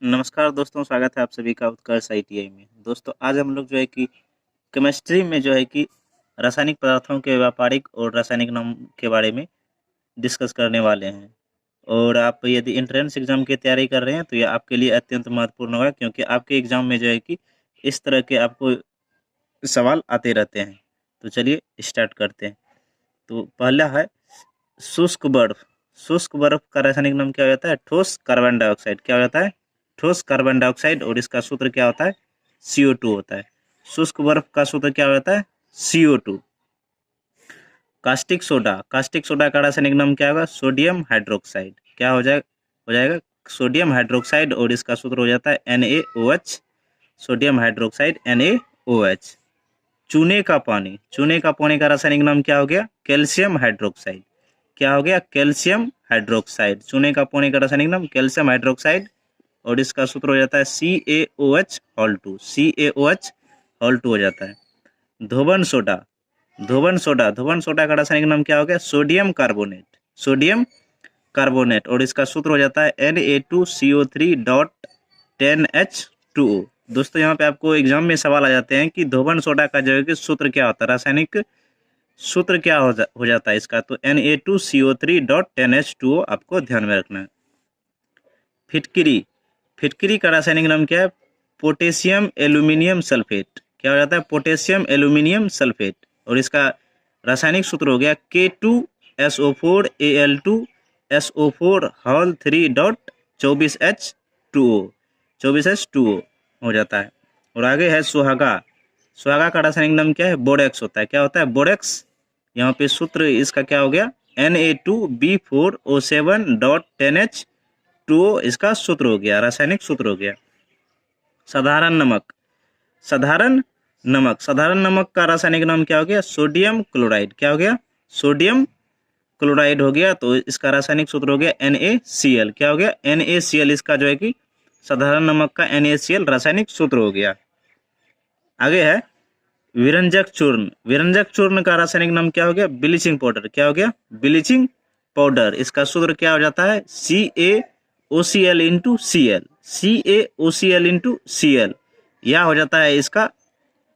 नमस्कार दोस्तों, स्वागत है आप सभी का उत्कर्ष आईटीआई में। दोस्तों आज हम लोग जो है कि केमिस्ट्री में जो है कि रासायनिक पदार्थों के व्यापारिक और रासायनिक नाम के बारे में डिस्कस करने वाले हैं। और आप यदि एंट्रेंस एग्जाम की तैयारी कर रहे हैं तो ये आपके लिए अत्यंत महत्वपूर्ण होगा, क्योंकि आपके एग्जाम में जो है कि इस तरह के आपको सवाल आते रहते हैं। तो चलिए स्टार्ट करते हैं। तो पहला है शुष्क बर्फ। शुष्क बर्फ का रासायनिक नाम क्या हो जाता है? ठोस कार्बन डाइऑक्साइड। क्या हो जाता है? ठोस कार्बन डाइऑक्साइड। और इसका सूत्र क्या होता है? CO2 होता है। शुष्क बर्फ का सूत्र क्या हो जाता है? CO2। Caustic soda. Caustic soda का रासायनिक नाम क्या होगा? Sodium hydroxide. क्या हो जाएगा सोडियम हाइड्रोक्साइड। और इसका सूत्र हो जाता है NaOH। Sodium hydroxide NaOH। चूने का पानी। चूने का पानी का रासायनिक नाम क्या हो गया? Calcium hydroxide. क्या हो गया? Calcium hydroxide. चूने का पानी का रासायनिक नाम कैल्शियम हाइड्रोक्साइड। और इसका सूत्र हो जाता है CaOH2। CaOH2 हो जाता है। धोबन सोडा। धोबन सोडा। धोबन सोडा का रासायनिक नाम क्या हो गया? Sodium carbonate. Sodium carbonate. और इसका सूत्र हो जाता है Na2CO3.10H2O। दोस्तों यहाँ पे आपको एग्जाम में सवाल आ जाते हैं कि धोबन सोडा का जो है कि सूत्र क्या होता है, रासायनिक सूत्र क्या हो जाता है इसका? तो Na2CO3.10H2O आपको ध्यान में रखना है। फिटकिरी। फिटकिरी का रासायनिक नाम क्या है? Potassium aluminium sulphate. क्या हो जाता है? Potassium aluminium sulphate. और इसका रासायनिक सूत्र हो गया K2SO4Al2SO4 24H2O हो जाता है। और आगे है सुहागा। सुहागा का रासायनिक नाम क्या है? बोरेक्स होता है। क्या होता है? बोरेक्स। यहाँ पे सूत्र इसका क्या हो गया? Na2B4O7.10H2O इसका सूत्र हो गया, रासायनिक सूत्र हो गया। साधारण नमक। साधारण नमक। साधारण नमक का रासायनिक नाम क्या हो गया? Sodium chloride. क्या हो गया? सोडियम क्लोराइड हो गया। तो इसका रासायनिक सूत्र हो गया NaCl। क्या हो गया? NaCl इसका जो है कि साधारण नमक का NaCl रासायनिक सूत्र हो गया। आगे है विरंजक चूर्ण। विरंजक चूर्ण का रासायनिक नाम क्या हो गया? Bleaching powder. क्या हो गया? Bleaching powder. इसका सूत्र क्या हो जाता है? CaOCl into Cl। CaOCl। यह हो जाता है इसका,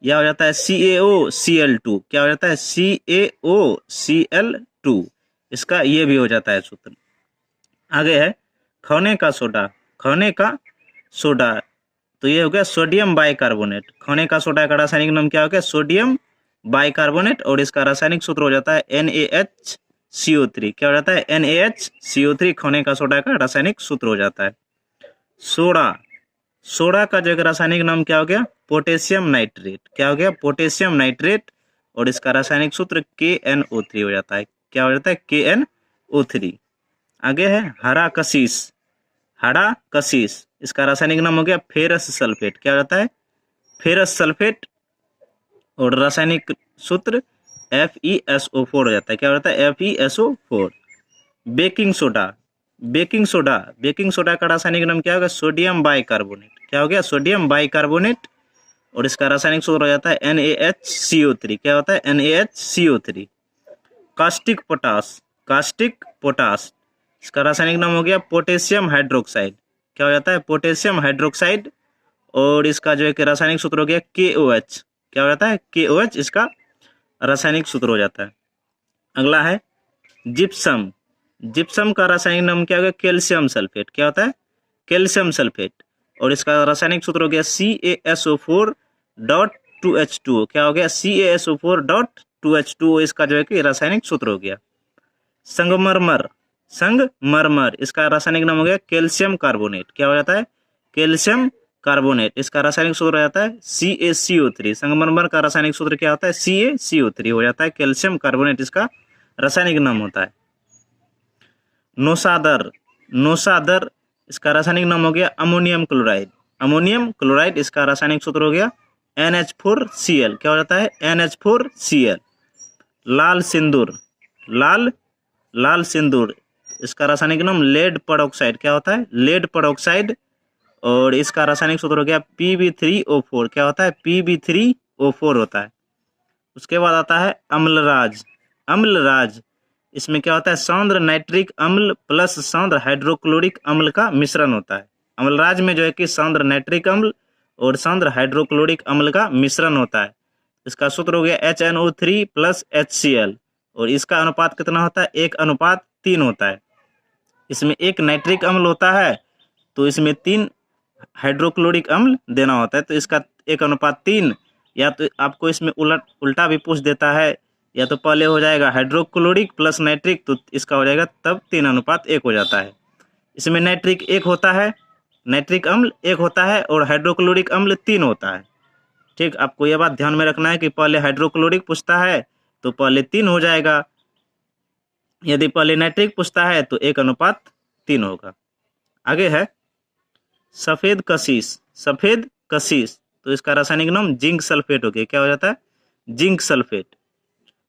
यह हो जाता है CaOCl2। क्या हो जाता है? CaOCl2। इसका ये भी हो जाता है सूत्र। आगे है खाने का सोडा। खाने का सोडा। तो ये हो गया सोडियम बाइकार्बोनेट। खाने का सोडा का रासायनिक नाम क्या हो गया? Sodium bicarbonate. और इसका रासायनिक सूत्र हो जाता है NaHCO3। क्या हो जाता है? NaHCO3 खाने का सोडा का रासायनिक सूत्र हो जाता है। सोडा। सोडा का जो रासायनिक नाम क्या हो गया? Potassium nitrate. क्या हो गया? Potassium nitrate. और इसका रासायनिक सूत्र KNO3 हो जाता है। क्या हो जाता है? KNO3। आगे है हरा कशिश। हरा कशिश। इसका रासायनिक नाम हो गया फेरस सल्फेट। क्या हो जाता है? Ferrous sulphate. और रासायनिक सूत्र FeSO4 हो जाता है। क्या हो जाता है? FeSO4। Baking soda. Baking soda. Baking soda का रासायनिक नाम क्या होगा? Sodium bicarbonate. क्या हो गया? Sodium bicarbonate. और इसका रासायनिक सूत्र हो जाता है NaHCO3। क्या होता है? NaHCO3। Caustic potash. Caustic potash. इसका रासायनिक नाम हो गया पोटेशियम हाइड्रोक्साइड। क्या हो जाता है? Potassium hydroxide. और इसका जो है कि रासायनिक सूत्र हो गया KOH। क्या हो जाता है? KOH इसका रासायनिक सूत्र हो जाता है। अगला है जिप्सम। जिप्सम का रासायनिक नाम क्या हो गया? Calcium sulphate. क्या होता है? Calcium sulphate. और इसका रासायनिक सूत्र हो गया CaSO4.2H2O। क्या हो गया? CaSO4.2H2O इसका जो है कि रासायनिक सूत्र हो गया। संगमरमर। संगमरमर। इसका रासायनिक नाम हो गया कैल्शियम कार्बोनेट। क्या हो जाता है? Calcium carbonate. इसका रासायनिक सूत्र हो जाता है CaCO3। संगमरमर का रासायनिक सूत्र क्या होता है? CaCO3 हो जाता है। कैल्शियम कार्बोनेट इसका रासायनिक नाम होता है। नोसादर। नोसादर। इसका रासायनिक नाम हो गया अमोनियम क्लोराइड। Ammonium chloride. इसका रासायनिक सूत्र हो गया NH4Cl। क्या हो जाता है? NH4Cl। लाल सिंदूर। लाल सिंदूर। इसका रासायनिक नाम लेड पेरोक्साइड। क्या होता है? Lead peroxide. और इसका रासायनिक सूत्र हो गया Pb3O4। क्या होता है? Pb3O4 होता है। उसके बाद आता है अम्लराज। अम्लराज। इसमें क्या होता है? सौंद्र नाइट्रिक अम्ल प्लस सौंद्र हाइड्रोक्लोरिक अम्ल का मिश्रण होता है। अम्लराज में जो है कि सांद्र नाइट्रिक अम्ल और सांद्र हाइड्रोक्लोरिक अम्ल का मिश्रण होता है। इसका सूत्र हो गया HNO3 प्लस HCl और इसका अनुपात कितना होता है? 1:3 होता है। इसमें एक नाइट्रिक अम्ल होता है तो इसमें 3 हाइड्रोक्लोरिक अम्ल देना होता है, तो इसका 1:3, या तो आपको इसमें उल्टा भी पूछ देता है, या तो पहले हो जाएगा हाइड्रोक्लोरिक प्लस नाइट्रिक, तो इसका हो जाएगा तब 3:1 हो जाता है। इसमें नाइट्रिक 1 होता है, नाइट्रिक अम्ल 1 होता है और हाइड्रोक्लोरिक अम्ल 3 होता है। ठीक, आपको यह बात ध्यान में रखना है कि पहले हाइड्रोक्लोरिक पूछता है तो पहले 3 हो जाएगा, यदि पहले नाइट्रिक पूछता है तो 1:3 होगा। आगे है सफेद कशिश। सफेद कशिश, तो इसका रासायनिक नाम जिंक सल्फेट हो गया। क्या हो जाता है? Zinc sulphate.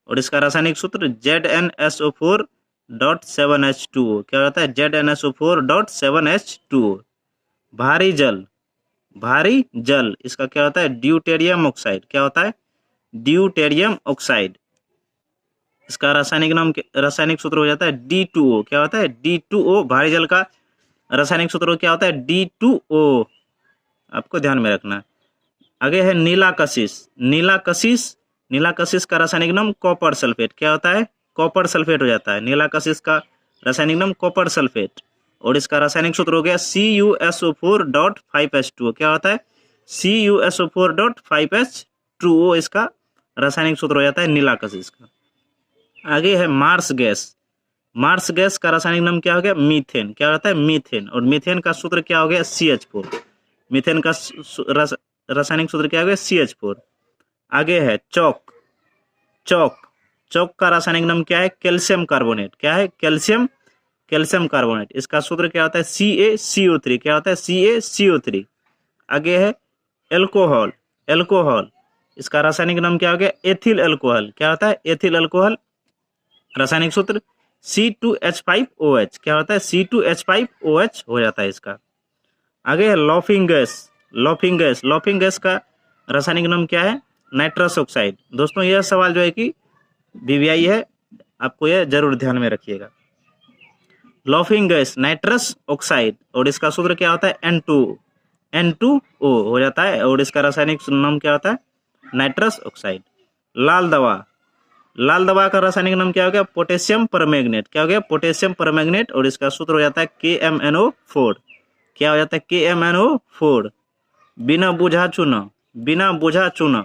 और इसका रासायनिक सूत्र ZnSO4.7H2O। क्या होता है? ZnSO4.7H2O। भारी जल, भारी जल, इसका क्या होता है? Deuterium oxide. क्या होता है? Deuterium oxide. इसका रासायनिक सूत्र हो जाता है D2O। क्या होता है? D2O। भारी जल का रासायनिक सूत्र क्या होता है? D2O। आपको ध्यान में रखना है। आगे है नीला कशिश। नीला कशिश, नीला कशिश का रासायनिक नाम कॉपर सल्फेट। क्या होता है? कॉपर सल्फेट हो जाता है। नीला कशिश का रासायनिक नाम कॉपर सल्फेट और इसका रासायनिक सूत्र हो गया CuSO4.5H2O। क्या होता है? CuSO4.5H2O इसका रासायनिक सूत्र हो जाता है नीला कशिश का। आगे है मार्स गैस। मार्स गैस का रासायनिक नाम क्या हो गया? मीथेन। क्या होता है? मीथेन। और मीथेन का सूत्र क्या हो गया? CH4। मीथेन का रासायनिक सूत्र क्या हो गया? CH4। आगे है चौक। चौक, चौक का रासायनिक नाम क्या है? Calcium carbonate. क्या है? Calcium carbonate. इसका सूत्र क्या होता है? CaCO3। क्या होता है? CaCO3। आगे है एल्कोहल। एल्कोहल, इसका रासायनिक नाम क्या हो गया? Ethyl alcohol. क्या होता है? Ethyl alcohol. रासायनिक सूत्र C2H5OH। क्या होता है? C2H5OH हो जाता है इसका। आगे है laughing gas. Laughing gas, laughing gas का रासायनिक नाम क्या है? Nitrous oxide. दोस्तों यह सवाल जो है कि VVI है, आपको यह जरूर ध्यान में रखिएगा। लॉफिंग गैस नाइट्रस ऑक्साइड और इसका सूत्र क्या होता है? N2O हो जाता है और इसका रासायनिक नाम क्या होता है? Nitrous oxide. लाल दवा, लाल दवा का रासायनिक नाम क्या हो गया? Potassium permanganate. क्या हो गया? पोटेशियम परमैंगनेट और इसका सूत्र हो जाता है KMNO4। क्या हो जाता है? KMNO4। बिना बुझा चूना, बिना बुझा चूना,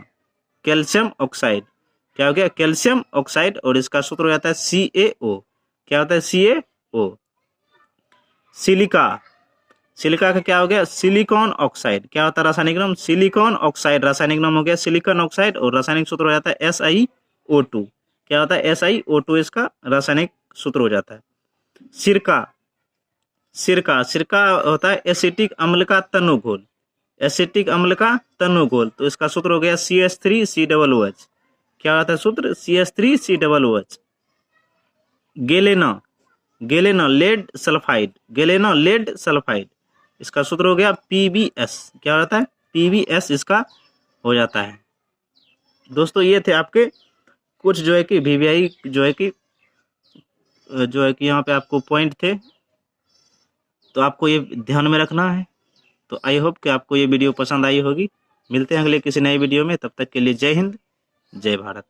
कैल्शियम ऑक्साइड। क्या हो गया? कैल्शियम ऑक्साइड और इसका सूत्र हो जाता है CaO। क्या होता है? CaO। सिलिका, सिलिका का क्या हो गया? Silicon oxide. क्या होता है रासायनिक नाम? Silicon oxide. रासायनिक नाम हो गया सिलिकॉन ऑक्साइड और रासायनिक सूत्र हो जाता है SiO2। क्या होता है? SiO2 इसका रासायनिक सूत्र हो जाता है। सिरका, सिरका, सिरका होता है एसिटिक अम्ल का तनुघोल। एसिटिक अम्ल का तनुघोल, तो इसका सूत्र हो गया CH3COOH। क्या होता है सूत्र? CH3COOH। गेलेना, गेलेना लेड सल्फाइड। गेलेना लेड सल्फाइड, इसका सूत्र हो गया PbS। क्या होता है? PbS इसका हो जाता है। दोस्तों ये थे आपके कुछ जो है कि VVI जो है कि यहाँ पे आपको पॉइंट थे, तो आपको ये ध्यान में रखना है। तो आई होप कि आपको ये वीडियो पसंद आई होगी। मिलते हैं अगले किसी नए वीडियो में, तब तक के लिए जय हिंद, जय भारत।